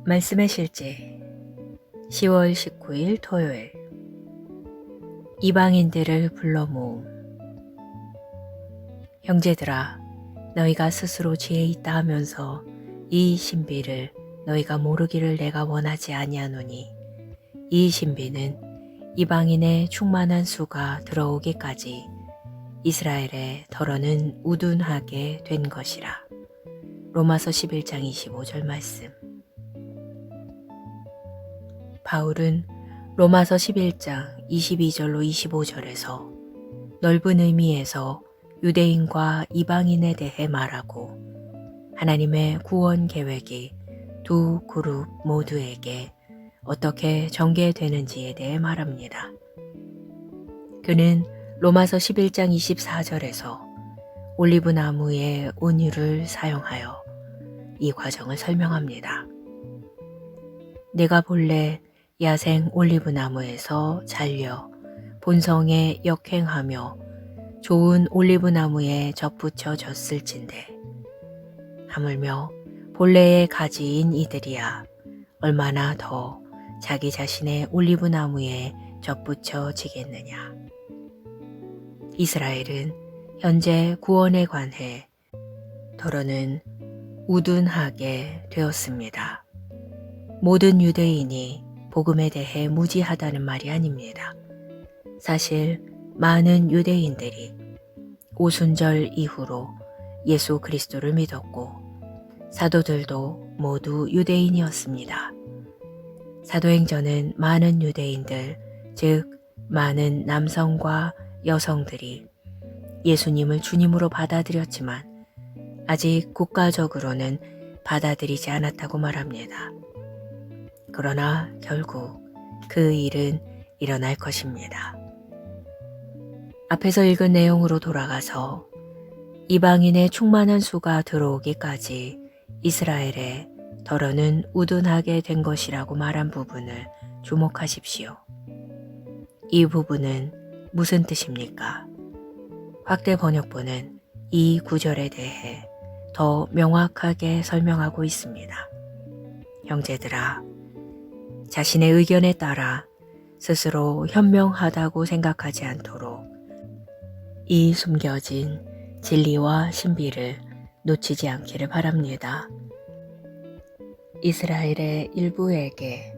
말씀의 실제 10월 19일 토요일. 이방인들을 불러 모음. 형제들아, 너희가 스스로 지혜 있다 하면서 이 신비를 너희가 모르기를 내가 원하지 아니하노니, 이 신비는 이방인의 충만한 수가 들어오기까지 이스라엘의 덜어는 우둔하게 된 것이라. 로마서 11장 25절 말씀. 바울은 로마서 11장 22절로 25절에서 넓은 의미에서 유대인과 이방인에 대해 말하고, 하나님의 구원 계획이 두 그룹 모두에게 어떻게 전개되는지에 대해 말합니다. 그는 로마서 11장 24절에서 올리브 나무의 온유를 사용하여 이 과정을 설명합니다. 내가 본래 야생 올리브 나무에서 잘려 본성에 역행하며 좋은 올리브 나무에 접붙여 졌을진데, 하물며 본래의 가지인 이들이야 얼마나 더 자기 자신의 올리브 나무에 접붙여 지겠느냐. 이스라엘은 현재 구원에 관해 더러는 우둔하게 되었습니다. 모든 유대인이 복음에 대해 무지하다는 말이 아닙니다. 사실 많은 유대인들이 오순절 이후로 예수 그리스도를 믿었고, 사도들도 모두 유대인이었습니다. 사도행전은 많은 유대인들, 즉 많은 남성과 여성들이 예수님을 주님으로 받아들였지만 아직 국가적으로는 받아들이지 않았다고 말합니다. 그러나 결국 그 일은 일어날 것입니다. 앞에서 읽은 내용으로 돌아가서 이방인의 충만한 수가 들어오기까지 이스라엘에 더러는 우둔하게 된 것이라고 말한 부분을 주목하십시오. 이 부분은 무슨 뜻입니까? 확대 번역본은 이 구절에 대해 더 명확하게 설명하고 있습니다. 형제들아, 자신의 의견에 따라 스스로 현명하다고 생각하지 않도록 이 숨겨진 진리와 신비를 놓치지 않기를 바랍니다. 이스라엘의 일부에게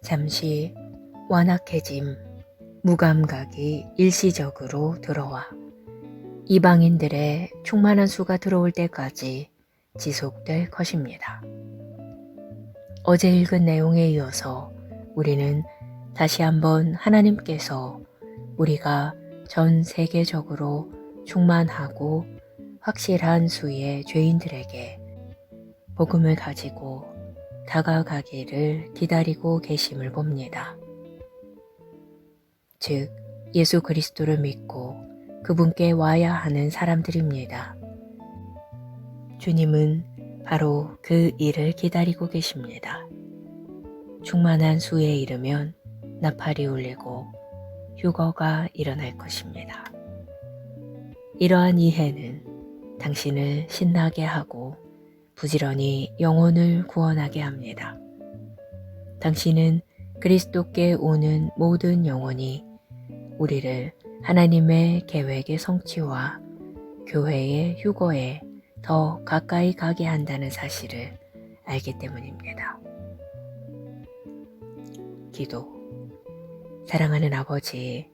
잠시 완악해짐, 무감각이 일시적으로 들어와 이방인들의 충만한 수가 들어올 때까지 지속될 것입니다. 어제 읽은 내용에 이어서 우리는 다시 한번 하나님께서 우리가 전 세계적으로 충만하고 확실한 수의 죄인들에게 복음을 가지고 다가가기를 기다리고 계심을 봅니다. 즉, 예수 그리스도를 믿고 그분께 와야 하는 사람들입니다. 주님은 바로 그 일을 기다리고 계십니다. 충만한 수에 이르면 나팔이 울리고 휴거가 일어날 것입니다. 이러한 이해는 당신을 신나게 하고 부지런히 영혼을 구원하게 합니다. 당신은 그리스도께 오는 모든 영혼이 우리를 하나님의 계획의 성취와 교회의 휴거에 더 가까이 가게 한다는 사실을 알기 때문입니다. 기도. 사랑하는 아버지,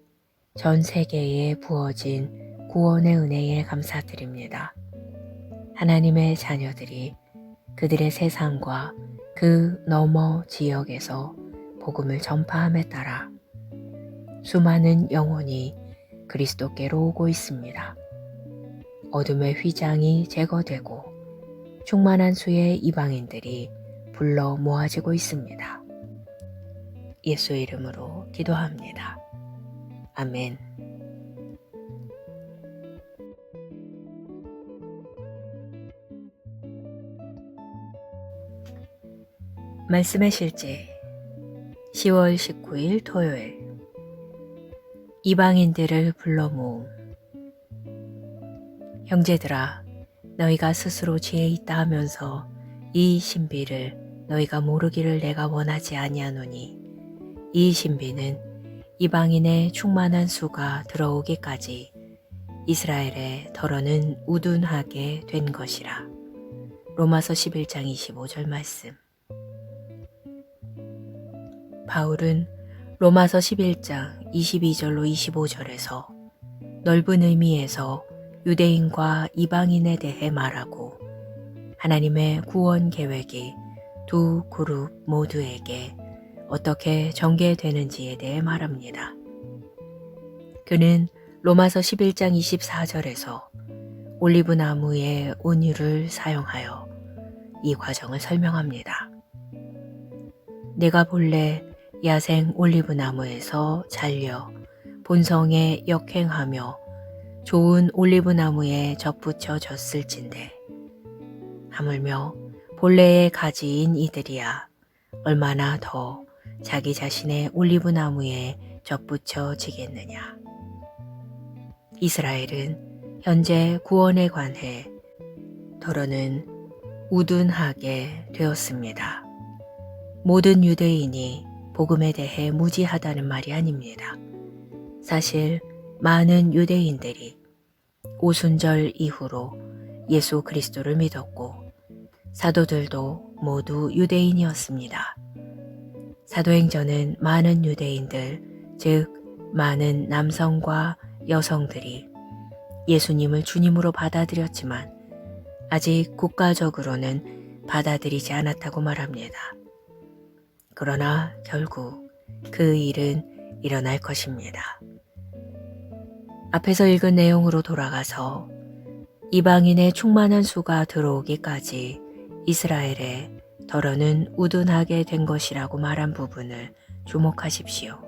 전 세계에 부어진 구원의 은혜에 감사드립니다. 하나님의 자녀들이 그들의 세상과 그 너머 지역에서 복음을 전파함에 따라 수많은 영혼이 그리스도께로 오고 있습니다. 어둠의 휘장이 제거되고 충만한 수의 이방인들이 불러 모아지고 있습니다. 예수의 이름으로 기도합니다. 아멘. 말씀의 실제 10월 19일 토요일. 이방인들을 불러 모음. 형제들아, 너희가 스스로 지혜 있다 하면서 이 신비를 너희가 모르기를 내가 원하지 아니하노니 이 신비는 이방인의 충만한 수가 들어오기까지 이스라엘의 덜어는 우둔하게 된 것이라. 로마서 11장 25절 말씀. 바울은 로마서 11장 22절로 25절에서 넓은 의미에서 유대인과 이방인에 대해 말하고 하나님의 구원 계획이 두 그룹 모두에게 어떻게 전개되는지에 대해 말합니다. 그는 로마서 11장 24절에서 올리브 나무의 온유를 사용하여 이 과정을 설명합니다. 내가 본래 야생 올리브 나무에서 잘려 본성에 역행하며 좋은 올리브 나무에 접붙여 졌을진데 하물며 본래의 가지인 이들이야 얼마나 더 자기 자신의 올리브 나무에 접붙여 지겠느냐. 이스라엘은 현재 구원에 관해 더러는 우둔하게 되었습니다. 모든 유대인이 복음에 대해 무지하다는 말이 아닙니다. 사실 많은 유대인들이 오순절 이후로 예수 그리스도를 믿었고 사도들도 모두 유대인이었습니다. 사도행전은 많은 유대인들, 즉 많은 남성과 여성들이 예수님을 주님으로 받아들였지만 아직 국가적으로는 받아들이지 않았다고 말합니다. 그러나 결국 그 일은 일어날 것입니다. 앞에서 읽은 내용으로 돌아가서 이방인의 충만한 수가 들어오기까지 이스라엘에 더러는 우둔하게 된 것이라고 말한 부분을 주목하십시오.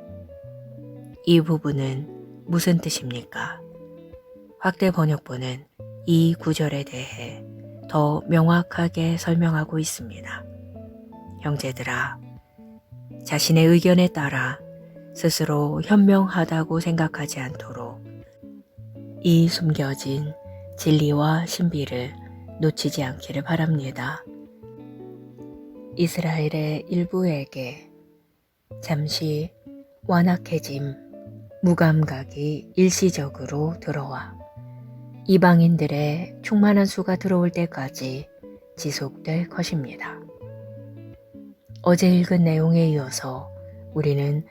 이 부분은 무슨 뜻입니까? 확대 번역본은 이 구절에 대해 더 명확하게 설명하고 있습니다. 형제들아, 자신의 의견에 따라 스스로 현명하다고 생각하지 않도록 이 숨겨진 진리와 신비를 놓치지 않기를 바랍니다. 이스라엘의 일부에게 잠시 완악해짐, 무감각이 일시적으로 들어와 이방인들의 충만한 수가 들어올 때까지 지속될 것입니다. 어제 읽은 내용에 이어서 우리는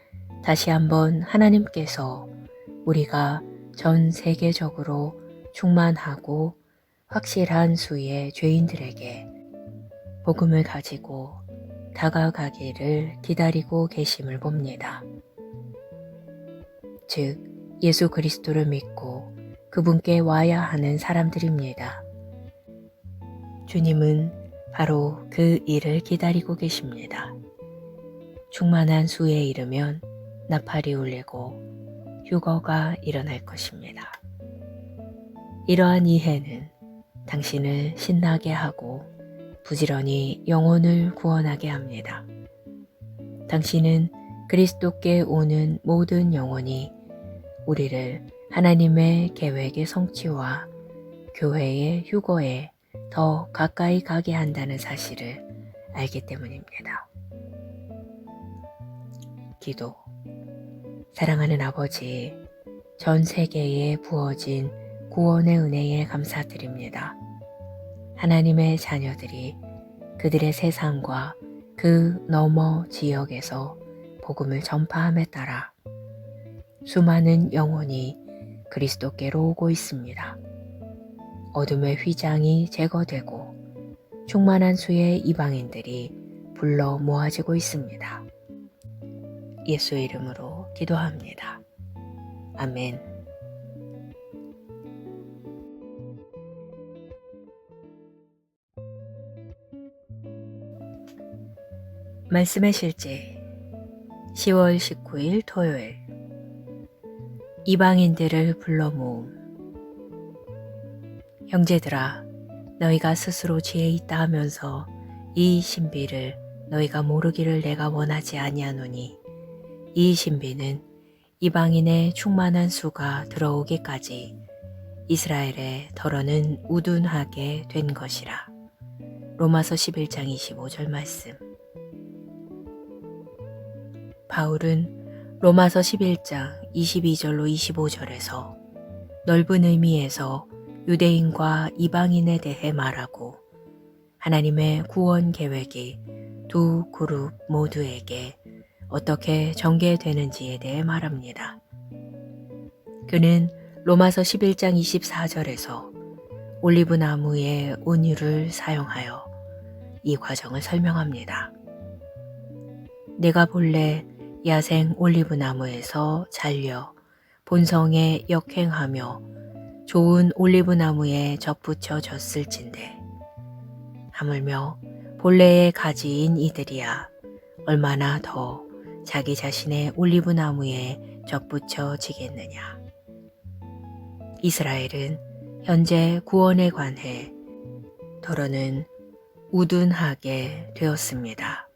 다시 한번 하나님께서 우리가 전 세계적으로 충만하고 확실한 수의 죄인들에게 복음을 가지고 다가가기를 기다리고 계심을 봅니다. 즉, 예수 그리스도를 믿고 그분께 와야 하는 사람들입니다. 주님은 바로 그 일을 기다리고 계십니다. 충만한 수에 이르면 나팔이 울리고 휴거가 일어날 것입니다. 이러한 이해는 당신을 신나게 하고 부지런히 영혼을 구원하게 합니다. 당신은 그리스도께 오는 모든 영혼이 우리를 하나님의 계획의 성취와 교회의 휴거에 더 가까이 가게 한다는 사실을 알기 때문입니다. 기도. 사랑하는 아버지, 전 세계에 부어진 구원의 은혜에 감사드립니다. 하나님의 자녀들이 그들의 세상과 그 너머 지역에서 복음을 전파함에 따라 수많은 영혼이 그리스도께로 오고 있습니다. 어둠의 휘장이 제거되고 충만한 수의 이방인들이 불러 모아지고 있습니다. 예수 이름으로 기도합니다. 아멘. 말씀의 실제 10월 19일 토요일 이방인들을 불러 모음. 형제들아, 너희가 스스로 지혜 있다 하면서 이 신비를 너희가 모르기를 내가 원하지 아니하노니 이 신비는 이방인의 충만한 수가 들어오기까지 이스라엘의 더러는 우둔하게 된 것이라. 로마서 11장 25절 말씀. 바울은 로마서 11장 22절로 25절에서 넓은 의미에서 유대인과 이방인에 대해 말하고 하나님의 구원 계획이 두 그룹 모두에게 어떻게 전개되는지에 대해 말합니다. 그는 로마서 11장 24절에서 올리브 나무의 온유를 사용하여 이 과정을 설명합니다. 내가 본래 야생 올리브 나무에서 잘려 본성에 역행하며 좋은 올리브 나무에 접붙여 졌을진데 하물며 본래의 가지인 이들이야 얼마나 더 자기 자신의 올리브 나무에 접붙여 지겠느냐. 이스라엘은 현재 구원에 관해 더러는 우둔하게 되었습니다.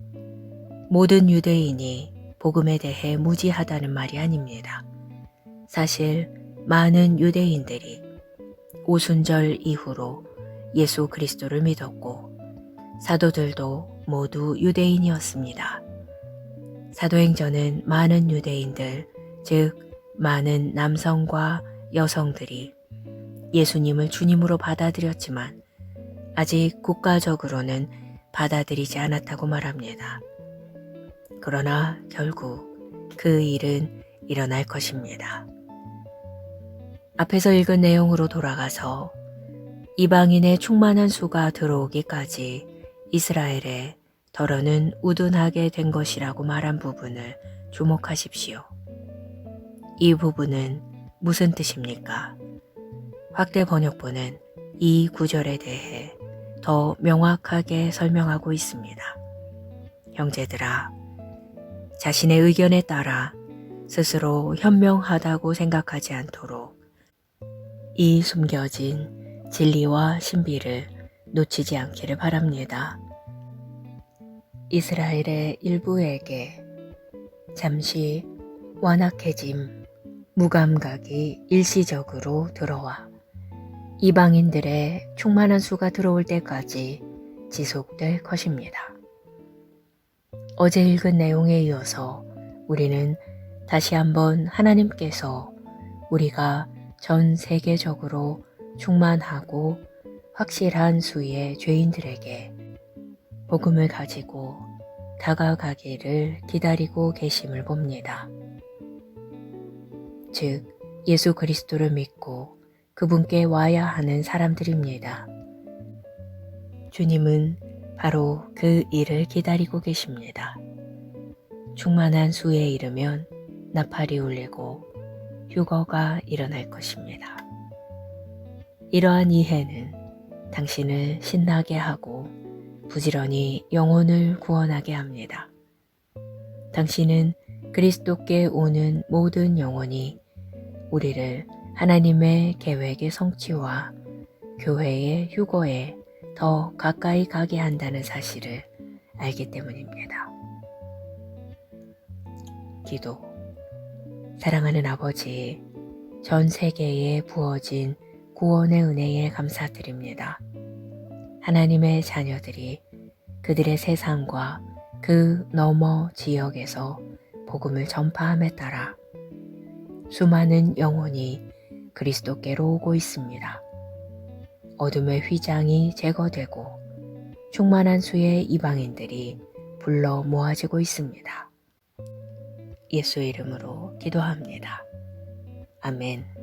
모든 유대인이 복음에 대해 무지하다는 말이 아닙니다. 사실 많은 유대인들이 오순절 이후로 예수 그리스도를 믿었고 사도들도 모두 유대인이었습니다. 사도행전은 많은 유대인들, 즉 많은 남성과 여성들이 예수님을 주님으로 받아들였지만 아직 국가적으로는 받아들이지 않았다고 말합니다. 그러나 결국 그 일은 일어날 것입니다. 앞에서 읽은 내용으로 돌아가서 이방인의 충만한 수가 들어오기까지 이스라엘에 더러는 우둔하게 된 것이라고 말한 부분을 주목하십시오. 이 부분은 무슨 뜻입니까? 확대 번역본은 이 구절에 대해 더 명확하게 설명하고 있습니다. 형제들아, 자신의 의견에 따라 스스로 현명하다고 생각하지 않도록 이 숨겨진 진리와 신비를 놓치지 않기를 바랍니다. 이스라엘의 일부에게 잠시 완악해짐, 무감각이 일시적으로 들어와 이방인들의 충만한 수가 들어올 때까지 지속될 것입니다. 어제 읽은 내용에 이어서 우리는 다시 한번 하나님께서 우리가 전 세계적으로 충만하고 확실한 수의 죄인들에게 복음을 가지고 다가가기를 기다리고 계심을 봅니다. 즉, 예수 그리스도를 믿고 그분께 와야 하는 사람들입니다. 주님은 바로 그 일을 기다리고 계십니다. 충만한 수에 이르면 나팔이 울리고 휴거가 일어날 것입니다. 이러한 이해는 당신을 신나게 하고 부지런히 영혼을 구원하게 합니다. 당신은 그리스도께 오는 모든 영혼이 우리를 하나님의 계획의 성취와 교회의 휴거에 더 가까이 가게 한다는 사실을 알기 때문입니다. 기도. 사랑하는 아버지, 전 세계에 부어진 구원의 은혜에 감사드립니다. 하나님의 자녀들이 그들의 세상과 그 너머 지역에서 복음을 전파함에 따라 수많은 영혼이 그리스도께로 오고 있습니다. 어둠의 휘장이 제거되고 충만한 수의 이방인들이 불러 모아지고 있습니다. 예수 이름으로 기도합니다. 아멘.